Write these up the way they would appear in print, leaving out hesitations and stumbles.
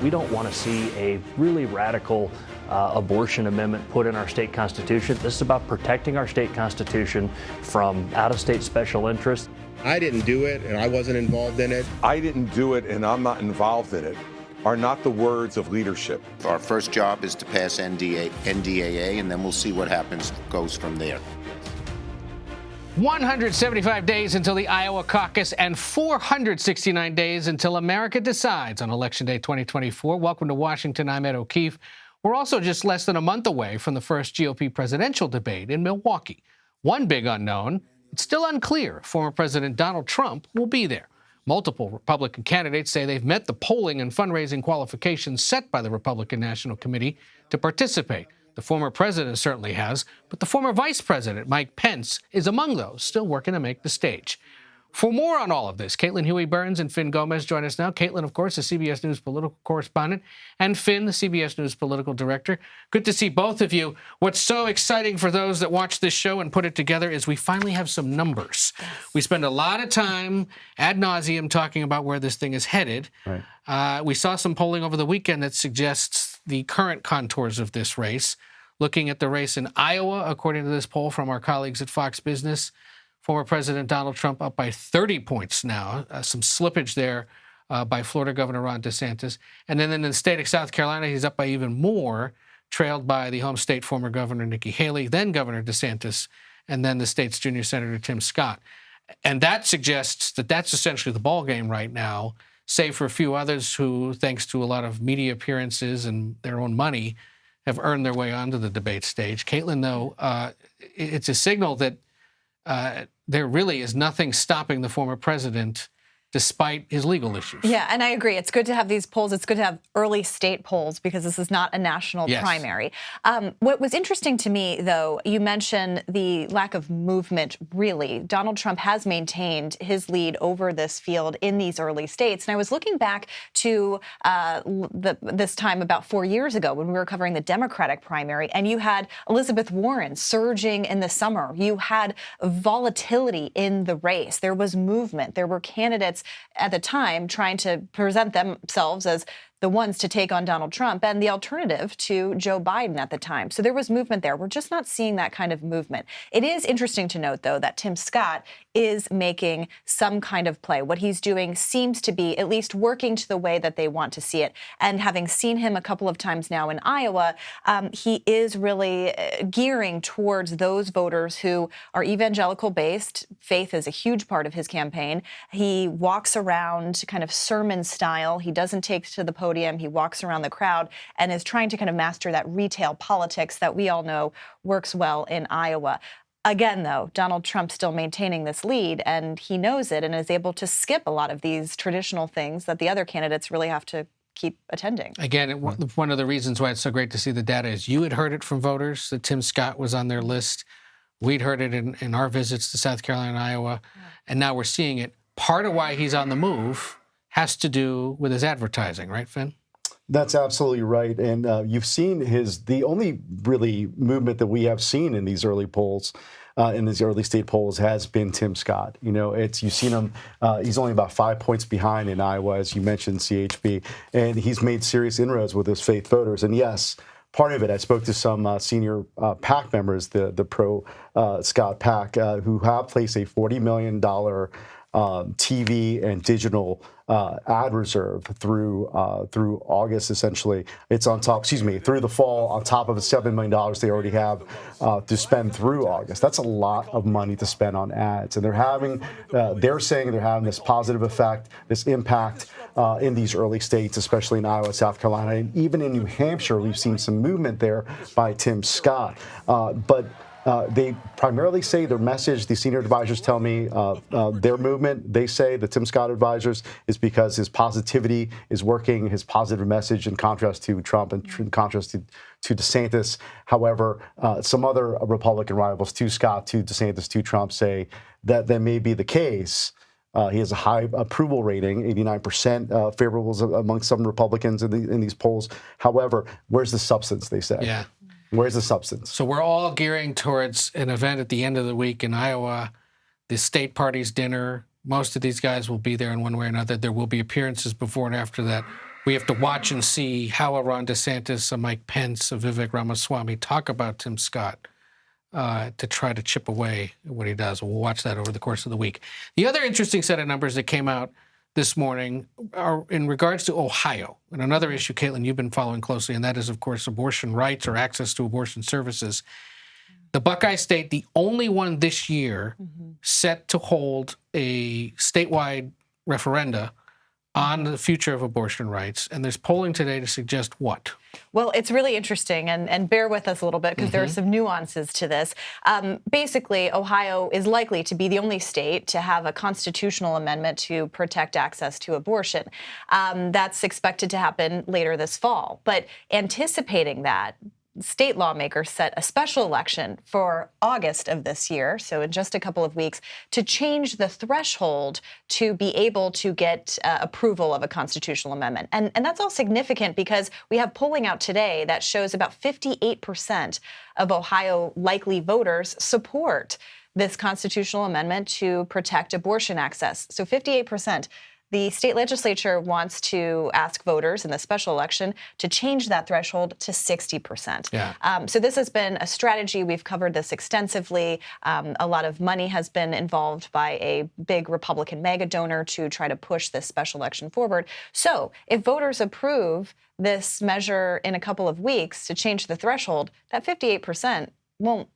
We don't want to see a really radical abortion amendment put in our state constitution. This is about protecting our state constitution from out-of-state special interests. I didn't do it, and I wasn't involved in it. I didn't do it, and I'm not involved in it, are not the words of leadership. Our first job is to pass NDAA, and then we'll see what goes from there. 175 days until the Iowa caucus and 469 days until America decides on Election Day 2024. Welcome to Washington. I'm Ed O'Keefe. We're also just less than a month away from the first GOP presidential debate in Milwaukee. One big unknown, it's still unclear if former President Donald Trump will be there. Multiple Republican candidates say they've met the polling and fundraising qualifications set by the Republican National Committee to participate. The former president certainly has, but the former vice president, Mike Pence, is among those still working to make the stage. For more on all of this, Caitlin Huey-Burns and Finn Gomez join us now. Caitlin, of course, the CBS News political correspondent, and Finn, the CBS News political director. Good to see both of you. What's so exciting for those that watch this show and put it together is we finally have some numbers. We spend a lot of time ad nauseum talking about where this thing is headed. Right. We saw some polling over the weekend that suggests the current contours of this race. Looking at the race in Iowa, according to this poll from our colleagues at Fox Business, former President Donald Trump up by 30 points now, some slippage there by Florida Governor Ron DeSantis. And then in the state of South Carolina, he's up by even more, trailed by the home state former Governor Nikki Haley, then Governor DeSantis, and then the state's junior Senator Tim Scott. And that suggests that that's essentially the ballgame right now, save for a few others who, thanks to a lot of media appearances and their own money, have earned their way onto the debate stage. Caitlin, though, it's a signal that there really is nothing stopping the former president despite his legal issues. Yeah, and I agree. It's good to have these polls. It's good to have early state polls because this is not a national primary. What was interesting to me, though, you mentioned the lack of movement, really. Donald Trump has maintained his lead over this field in these early states. And I was looking back to this time about 4 years ago when we were covering the Democratic primary, and you had Elizabeth Warren surging in the summer. You had volatility in the race. There was movement. There were candidates at the time trying to present themselves as the ones to take on Donald Trump and the alternative to Joe Biden at the time. So there was movement there. We're just not seeing that kind of movement. It is interesting to note, though, that Tim Scott is making some kind of play. What he's doing seems to be at least working to the way that they want to see it. And having seen him a couple of times now in Iowa, he is really gearing towards those voters who are evangelical-based. Faith is a huge part of his campaign. He walks around kind of sermon style. He doesn't take to the podium. He walks around the crowd and is trying to kind of master that retail politics that we all know works well in Iowa. Again, though, Donald Trump still maintaining this lead, and he knows it and is able to skip a lot of these traditional things that the other candidates really have to keep attending. Again, one of the reasons why it's so great to see the data is you had heard it from voters that Tim Scott was on their list. We'd heard it in our visits to South Carolina and Iowa, and now we're seeing it. Part of why he's on the move has to do with his advertising, right, Finn? That's absolutely right. And you've seen the only really movement that we have seen in these early polls, in these early state polls, has been Tim Scott. You know, you've seen him, he's only about 5 points behind in Iowa, as you mentioned, CHB, and he's made serious inroads with his faith voters. And yes, part of it, I spoke to some senior PAC members, the pro-Scott PAC, who have placed a $40 million TV and digital ad reserve through August, essentially. It's on top, through the fall, on top of the $7 million they already have to spend through August. That's a lot of money to spend on ads. And they're saying they're having this positive effect, this impact in these early states, especially in Iowa, South Carolina, and even in New Hampshire, we've seen some movement there by Tim Scott. But they primarily say their message, the senior advisors tell me their movement, they say, the Tim Scott advisors, is because his positivity is working, his positive message, in contrast to Trump and in contrast to DeSantis. However, some other Republican rivals to Scott, to DeSantis, to Trump say that may be the case. He has a high approval rating, 89% favorable among some Republicans in these polls. However, where's the substance, they say? Yeah. Where's the substance? So we're all gearing towards an event at the end of the week in Iowa, the state party's dinner. Most of these guys will be there in one way or another. There will be appearances before and after that. we have to watch and see how a Ron DeSantis, a Mike Pence, a Vivek Ramaswamy talk about Tim Scott to try to chip away at what he does. We'll watch that over the course of the week. The other interesting set of numbers that came out this morning are in regards to Ohio, and another issue, Caitlin, you've been following closely, and that is, of course, abortion rights or access to abortion services. The Buckeye State, the only one this year set to hold a statewide referenda on the future of abortion rights. And there's polling today to suggest what? Well, it's really interesting, and bear with us a little bit because there are some nuances to this. Basically, Ohio is likely to be the only state to have a constitutional amendment to protect access to abortion. That's expected to happen later this fall. But anticipating that, state lawmakers set a special election for August of this year, so in just a couple of weeks, to change the threshold to be able to get approval of a constitutional amendment. And that's all significant because we have polling out today that shows about 58% of Ohio likely voters support this constitutional amendment to protect abortion access. So 58%. The state legislature wants to ask voters in the special election to change that threshold to 60%. Yeah. So this has been a strategy. We've covered this extensively. A lot of money has been involved by a big Republican mega donor to try to push this special election forward. So if voters approve this measure in a couple of weeks to change the threshold, that 58% won't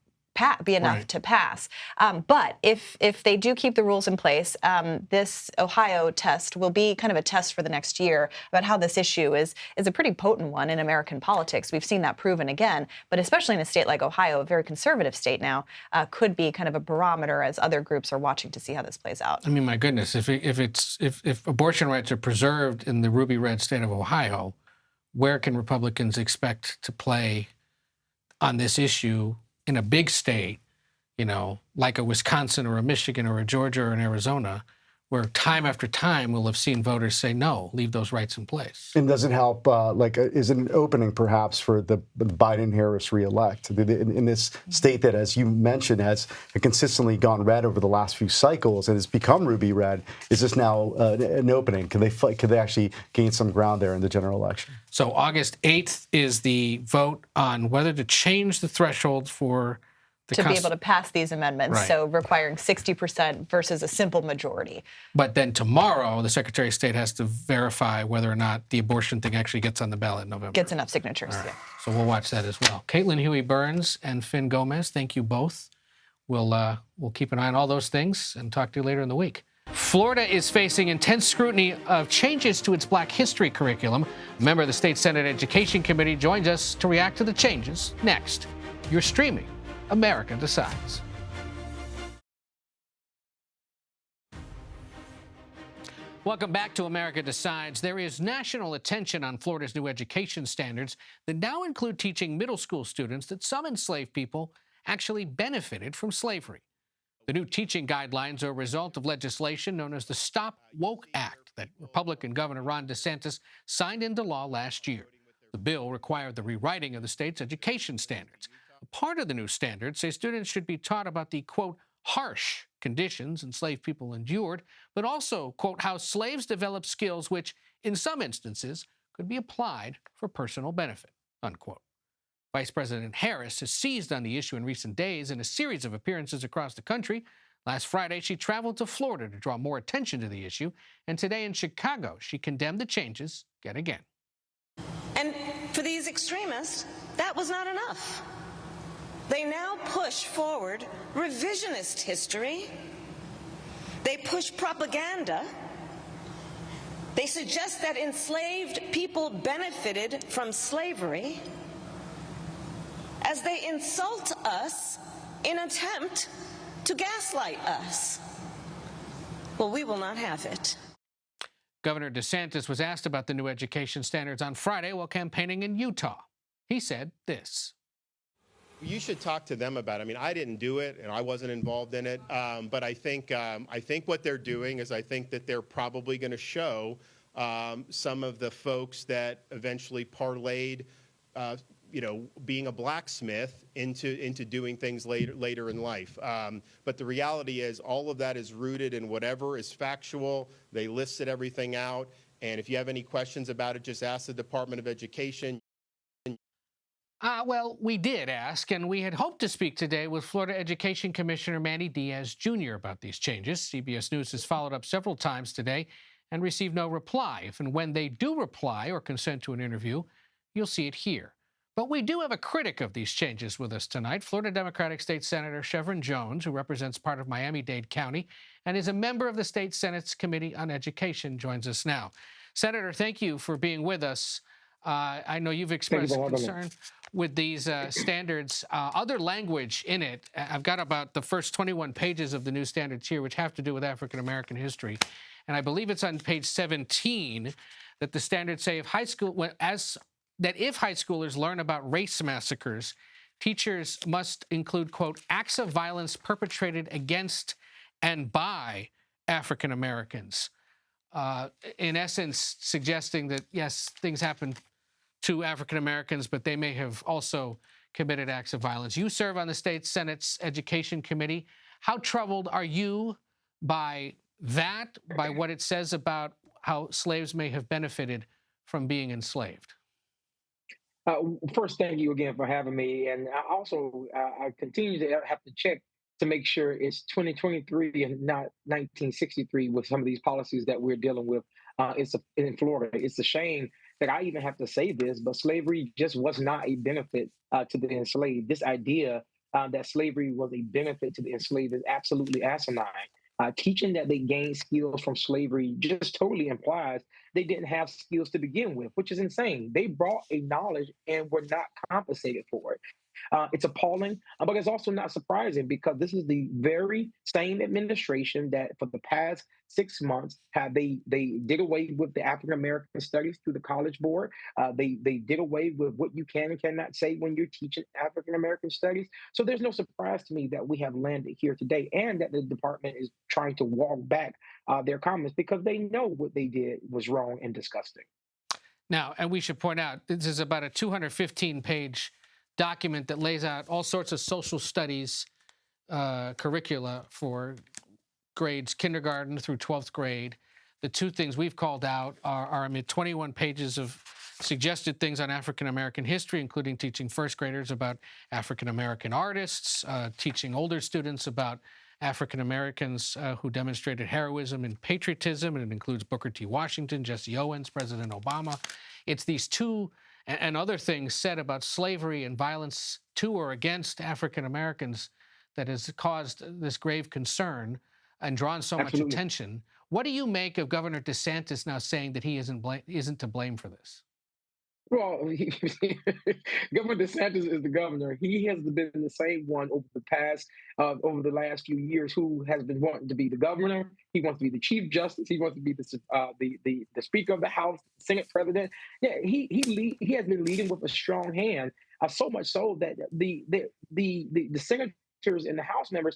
be enough to pass. But if they do keep the rules in place, this Ohio test will be kind of a test for the next year about how this issue is a pretty potent one in American politics. We've seen that proven again, but especially in a state like Ohio, a very conservative state now, could be kind of a barometer as other groups are watching to see how this plays out. I mean, my goodness, if abortion rights are preserved in the ruby red state of Ohio, where can Republicans expect to play on this issue in a big state, you know, like a Wisconsin or a Michigan or a Georgia or an Arizona, where time after time we'll have seen voters say, no, leave those rights in place? And does it help, is it an opening perhaps for the Biden-Harris reelect in this state that, as you mentioned, has consistently gone red over the last few cycles and has become ruby red? Is this now an opening? Can they actually gain some ground there in the general election? So August 8th is the vote on whether to change the threshold for to be able to pass these amendments, right. So requiring 60% versus a simple majority. But then tomorrow, the Secretary of State has to verify whether or not the abortion thing actually gets on the ballot in November. Gets enough signatures, right. Yeah. So we'll watch that as well. Caitlin Huey-Burns and Finn Gomez, thank you both. We'll keep an eye on all those things and talk to you later in the week. Florida is facing intense scrutiny of changes to its Black history curriculum. A member of the State Senate Education Committee joins us to react to the changes next. You're streaming America Decides. Welcome back to America Decides. There is national attention on Florida's new education standards that now include teaching middle school students that some enslaved people actually benefited from slavery. The new teaching guidelines are a result of legislation known as the Stop Woke Act that Republican Governor Ron DeSantis signed into law last year. The bill required the rewriting of the state's education standards. Part of the new standards say students should be taught about the, quote, harsh conditions enslaved people endured, but also, quote, how slaves developed skills which, in some instances, could be applied for personal benefit, unquote. Vice President Harris has seized on the issue in recent days in a series of appearances across the country. Last Friday, she traveled to Florida to draw more attention to the issue, and today in Chicago, she condemned the changes yet again. And for these extremists, that was not enough. They now push forward revisionist history. They push propaganda. They suggest that enslaved people benefited from slavery as they insult us in an attempt to gaslight us. Well, we will not have it. Governor DeSantis was asked about the new education standards on Friday while campaigning in Utah. He said this. You should talk to them about it. I mean, I didn't do it, and I wasn't involved in it. But I think what they're doing is I think that they're probably going to show some of the folks that eventually parlayed, being a blacksmith into doing things later in life. But the reality is all of that is rooted in whatever is factual. They listed everything out. And if you have any questions about it, just ask the Department of Education. Well, we did ask, and we had hoped to speak today with Florida Education Commissioner Manny Diaz Jr. about these changes. CBS News has followed up several times today and received no reply. If and when they do reply or consent to an interview, you'll see it here. But we do have a critic of these changes with us tonight, Florida Democratic State Senator Chevron Jones, who represents part of Miami-Dade County and is a member of the state Senate's Committee on Education, joins us now. Senator, thank you for being with us. I know you've expressed concern with these standards. Other language in it, I've got about the first 21 pages of the new standards here, which have to do with African-American history. And I believe it's on page 17 that the standards say if high schoolers learn about race massacres, teachers must include, quote, acts of violence perpetrated against and by African Americans. In essence, suggesting that, yes, things happen to African Americans, but they may have also committed acts of violence. You serve on the state Senate's Education Committee. How troubled are you by that, by what it says about how slaves may have benefited from being enslaved? First, thank you again for having me. And I continue to have to check to make sure it's 2023 and not 1963 with some of these policies that we're dealing with in Florida. It's a shame that I even have to say this, but slavery just was not a benefit to the enslaved. This idea that slavery was a benefit to the enslaved is absolutely asinine. Teaching that they gained skills from slavery just totally implies they didn't have skills to begin with, which is insane. They brought a knowledge and were not compensated for it. It's appalling, but it's also not surprising because this is the very same administration that for the past 6 months they did away with the African American studies through the College Board. They did away with what you can and cannot say when you're teaching African American studies. So there's no surprise to me that we have landed here today and that the department is trying to walk back their comments because they know what they did was wrong and disgusting. Now, and we should point out, this is about a 215-page document that lays out all sorts of social studies curricula for grades kindergarten through 12th grade. The two things we've called out are 21 pages of suggested things on African-American history, including teaching first graders about African-American artists, teaching older students about African-Americans who demonstrated heroism and patriotism, and it includes Booker T. Washington, Jesse Owens, President Obama. It's these two and other things said about slavery and violence to or against African Americans that has caused this grave concern and drawn so much attention. What do you make of Governor DeSantis now saying that he isn't to blame for this? Well, Governor DeSantis is the governor. He has been the same one over the last few years who has been wanting to be the governor. He wants to be the Chief Justice. He wants to be the Speaker of the House, Senate President. Yeah, he has been leading with a strong hand. So much so that the senators and the House members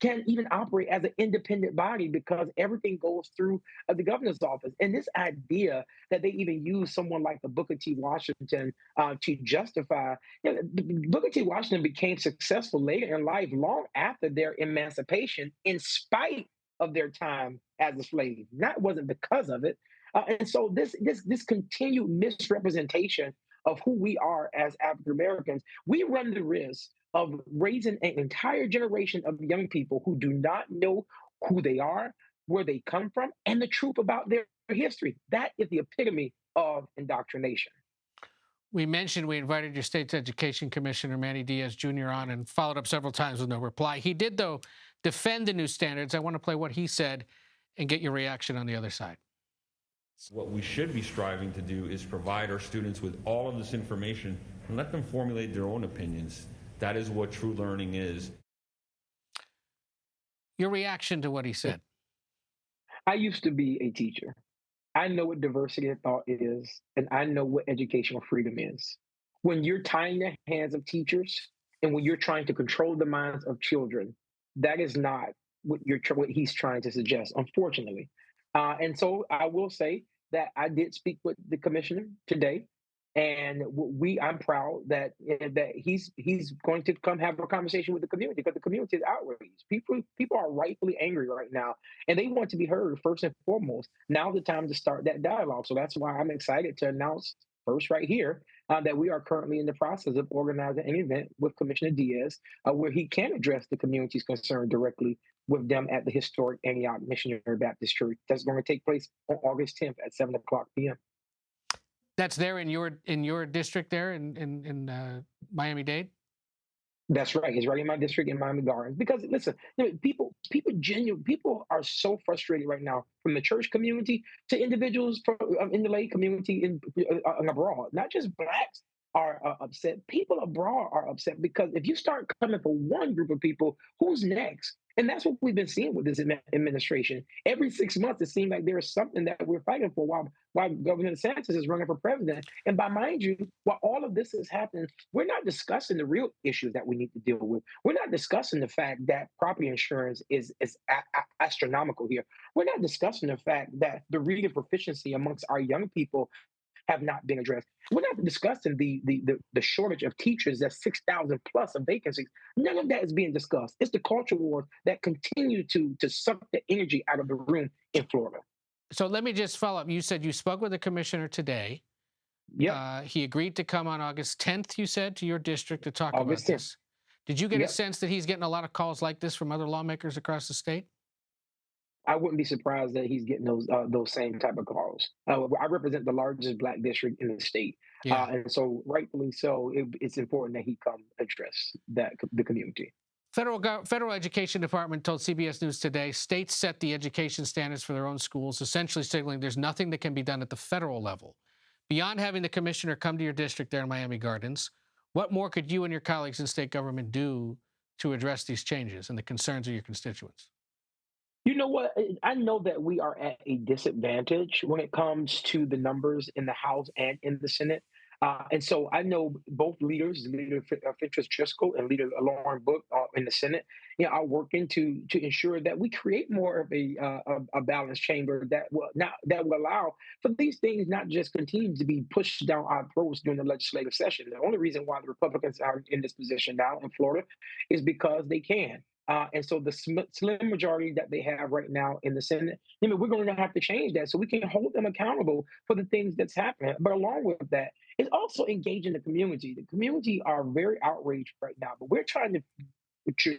can't even operate as an independent body because everything goes through the governor's office. And this idea that they even use someone like the Booker T. Washington to justify, Booker T. Washington became successful later in life, long after their emancipation, in spite of their time as a slave. That wasn't because of it. And so this continued misrepresentation of who we are as African Americans, we run the risk of raising an entire generation of young people who do not know who they are, where they come from, and the truth about their history. That is the epitome of indoctrination. We mentioned we invited your state's education commissioner, Manny Diaz Jr., on and followed up several times with no reply. He did, though, defend the new standards. I want to play what he said and get your reaction on the other side. What we should be striving to do is provide our students with all of this information and let them formulate their own opinions. That is what true learning is. Your reaction to what he said? I used to be a teacher. I know what diversity of thought is, and I know what educational freedom is. When you're tying the hands of teachers and when you're trying to control the minds of children, that is not what he's trying to suggest, unfortunately. And so I will say that I did speak with the commissioner today, And I'm proud that he's going to come have a conversation with the community, because the community is outraged. People are rightfully angry right now, and they want to be heard first and foremost. Now's the time to start that dialogue. So that's why I'm excited to announce first right here that we are currently in the process of organizing an event with Commissioner Diaz where he can address the community's concern directly with them at the historic Antioch Missionary Baptist Church. That's going to take place on August 10th at 7 o'clock p.m. That's there in your district there in Miami-Dade? That's right. It's right in my district in Miami Gardens. Because listen, people are so frustrated right now, from the church community to individuals from in the lay community and abroad. Not just blacks are upset. People abroad are upset, because if you start coming for one group of people, who's next? And that's what we've been seeing with this administration. Every 6 months, it seems like there is something that we're fighting for while Governor DeSantis is running for president. And mind you, while all of this is happening, we're not discussing the real issues that we need to deal with. We're not discussing the fact that property insurance is astronomical here. We're not discussing the fact that the reading proficiency amongst our young people have not been addressed. We're not discussing the shortage of teachers. That's 6,000 plus of vacancies. None of that is being discussed. It's the culture wars that continue to suck the energy out of the room in Florida. So let me just follow up. You said you spoke with the commissioner today. Yeah. He agreed to come on August 10th, you said, to your district to talk about this. Did you get a sense that he's getting a lot of calls like this from other lawmakers across the state? I wouldn't be surprised that he's getting those same type of calls. I represent the largest black district in the state, and so rightfully so, it's important that he come address the community. Federal Education Department told CBS News today states set the education standards for their own schools, essentially signaling there's nothing that can be done at the federal level. Beyond having the commissioner come to your district there in Miami Gardens, what more could you and your colleagues in state government do to address these changes and the concerns of your constituents? You know what? I know that we are at a disadvantage when it comes to the numbers in the House and in the Senate. And so I know both leaders, Leader Fentress Driscoll and Leader Lauren Book in the Senate, are working to ensure that we create more of a balanced chamber that will allow for these things not just continue to be pushed down our throats during the legislative session. The only reason why the Republicans are in this position now in Florida is because they can. And so the slim majority that they have right now in the Senate, we're going to have to change that so we can hold them accountable for the things that's happening. But along with that, it's also engaging the community. The community are very outraged right now, but we're trying to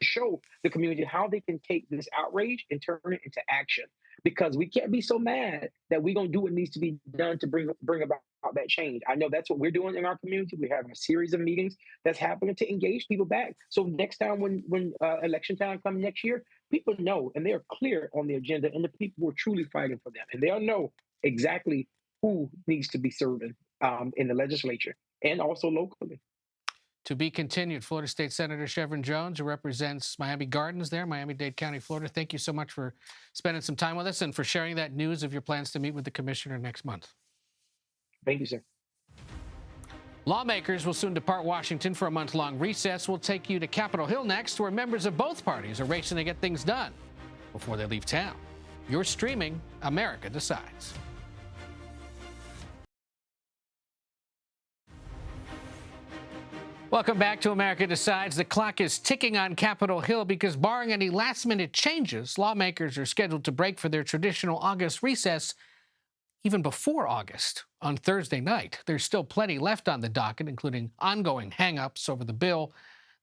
show the community how they can take this outrage and turn it into action. Because we can't be so mad that we're going to do what needs to be done to bring about that change. I know that's what we're doing in our community. We're having a series of meetings that's happening to engage people back. So next time when election time comes next year, people know and they are clear on the agenda, and the people are truly fighting for them. And they'll know exactly who needs to be serving in the legislature and also locally. To be continued, Florida State Senator Chevron Jones, who represents Miami Gardens there, Miami-Dade County, Florida. Thank you so much for spending some time with us and for sharing that news of your plans to meet with the commissioner next month. Thank you, sir. Lawmakers will soon depart Washington for a month-long recess. We'll take you to Capitol Hill next, where members of both parties are racing to get things done before they leave town. You're streaming America Decides. Welcome back to America Decides. The clock is ticking on Capitol Hill because, barring any last-minute changes, lawmakers are scheduled to break for their traditional August recess even before August on Thursday night. There's still plenty left on the docket, including ongoing hang-ups over the bill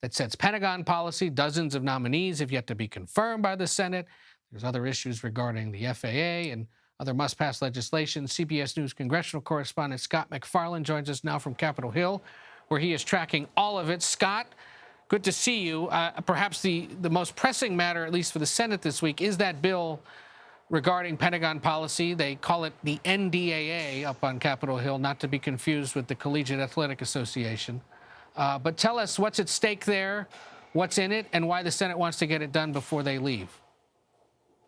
that sets Pentagon policy. Dozens of nominees have yet to be confirmed by the Senate. There's other issues regarding the FAA and other must-pass legislation. CBS News congressional correspondent Scott McFarland joins us now from Capitol Hill, where he is tracking all of it. Scott, good to see you. Perhaps the most pressing matter, at least for the Senate this week, is that bill regarding Pentagon policy. They call it the NDAA up on Capitol Hill, not to be confused with the Collegiate Athletic Association. But tell us what's at stake there, what's in it, and why the Senate wants to get it done before they leave.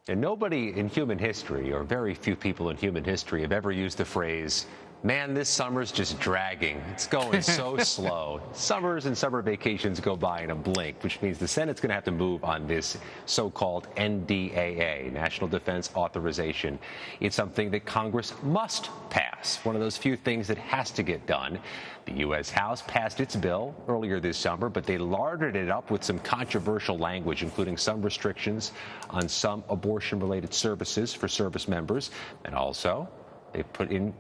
And nobody in human history, or very few people in human history, have ever used the phrase Man, this summer's just dragging. It's going so slow. Summers and summer vacations go by in a blink, which means the Senate's going to have to move on this so-called NDAA, National Defense Authorization. It's something that Congress must pass, one of those few things that has to get done. The U.S. House passed its bill earlier this summer, but they larded it up with some controversial language, including some restrictions on some abortion-related services for service members, and also they put in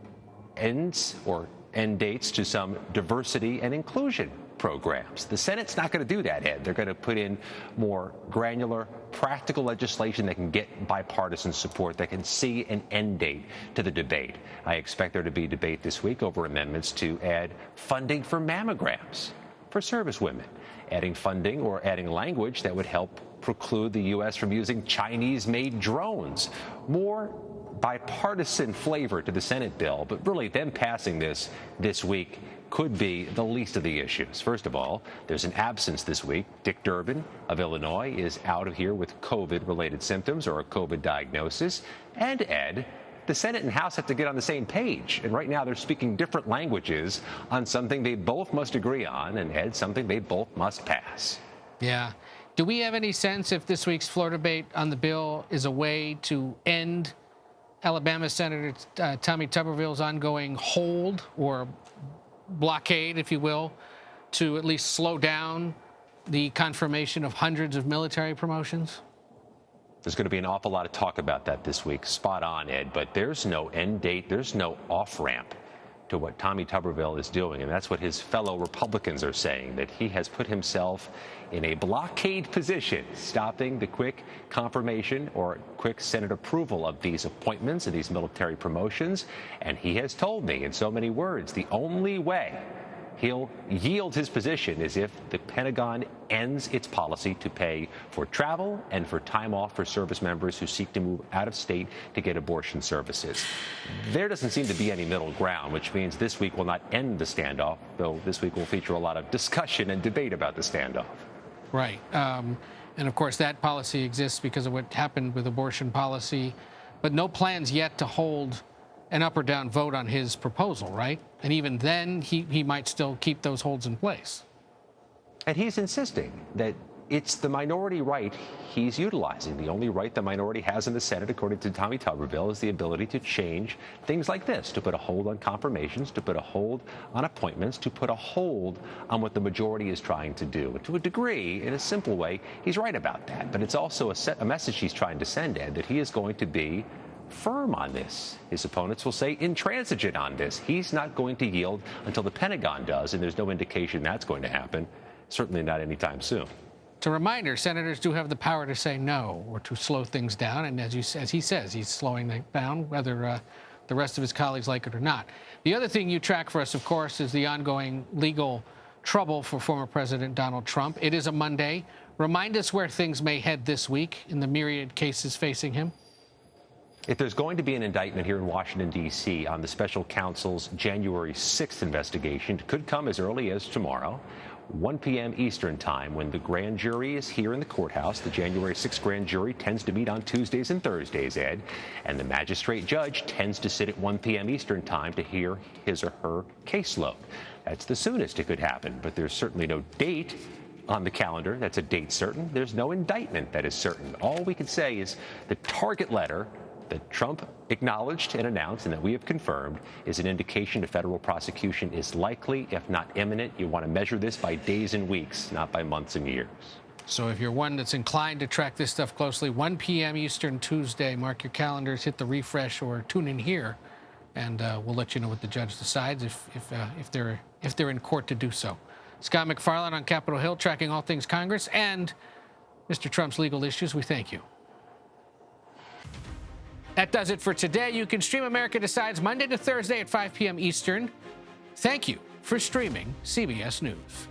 end dates to some diversity and inclusion programs. The Senate's not going to do that, Ed. They're going to put in more granular, practical legislation that can get bipartisan support, that can see an end date to the debate. I expect there to be debate this week over amendments to add funding for mammograms for service women, adding funding or adding language that would help preclude the U.S. from using Chinese-made drones. More bipartisan flavor to the Senate bill, but really them passing this week could be the least of the issues. First of all, there's an absence this week. Dick Durbin of Illinois is out of here with COVID-related symptoms or a COVID diagnosis. And Ed, the Senate and House have to get on the same page. And right now they're speaking different languages on something they both must agree on, and Ed, something they both must pass. Yeah. Do we have any sense if this week's floor debate on the bill is a way to end Alabama Senator Tommy Tuberville's ongoing hold or blockade, if you will, to at least slow down the confirmation of hundreds of military promotions? There's going to be an awful lot of talk about that this week. Spot on, Ed. But there's no end date. There's no off-ramp to what Tommy Tuberville is doing. And that's what his fellow Republicans are saying, that he has put himself in a blockade position, stopping the quick confirmation or quick Senate approval of these appointments and these military promotions. And he has told me in so many words, the only way he'll yield his position is if the Pentagon ends its policy to pay for travel and for time off for service members who seek to move out of state to get abortion services. There doesn't seem to be any middle ground, which means this week will not end the standoff, though this week will feature a lot of discussion and debate about the standoff. Right. And of course, that policy exists because of what happened with abortion policy, but no plans yet to hold an up or down vote on his proposal, right? And even then, he might still keep those holds in place. And he's insisting that it's the minority right he's utilizing. The only right the minority has in the Senate, according to Tommy Tuberville, is the ability to change things like this, to put a hold on confirmations, to put a hold on appointments, to put a hold on what the majority is trying to do. And to a degree, in a simple way, he's right about that. But it's also a message he's trying to send, Ed, that he is going to be firm on this. His opponents will say intransigent on this. He's not going to yield until the Pentagon does, and there's no indication that's going to happen, certainly not anytime soon. It's a reminder, senators do have the power to say no or to slow things down, and as he says, he's slowing it down, whether the rest of his colleagues like it or not. The other thing you track for us, of course, is the ongoing legal trouble for former President Donald Trump. It is a Monday. Remind us where things may head this week in the myriad cases facing him. If there's going to be an indictment here in Washington, D.C. on the special counsel's January 6th investigation, it could come as early as tomorrow, 1 p.m. Eastern time, when the grand jury is here in the courthouse. The January 6th grand jury tends to meet on Tuesdays and Thursdays, Ed, and the magistrate judge tends to sit at 1 p.m. Eastern time to hear his or her caseload. That's the soonest it could happen, but there's certainly no date on the calendar that's a date certain. There's no indictment that is certain. All we can say is the target letter that Trump acknowledged and announced and that we have confirmed is an indication a federal prosecution is likely, if not imminent. You want to measure this by days and weeks, not by months and years. So if you're one that's inclined to track this stuff closely, 1 p.m. Eastern Tuesday, mark your calendars, hit the refresh or tune in here, and we'll let you know what the judge decides if they're in court to do so. Scott McFarland on Capitol Hill, tracking all things Congress and Mr. Trump's legal issues. We thank you. That does it for today. You can stream America Decides Monday to Thursday at 5 p.m. Eastern. Thank you for streaming CBS News.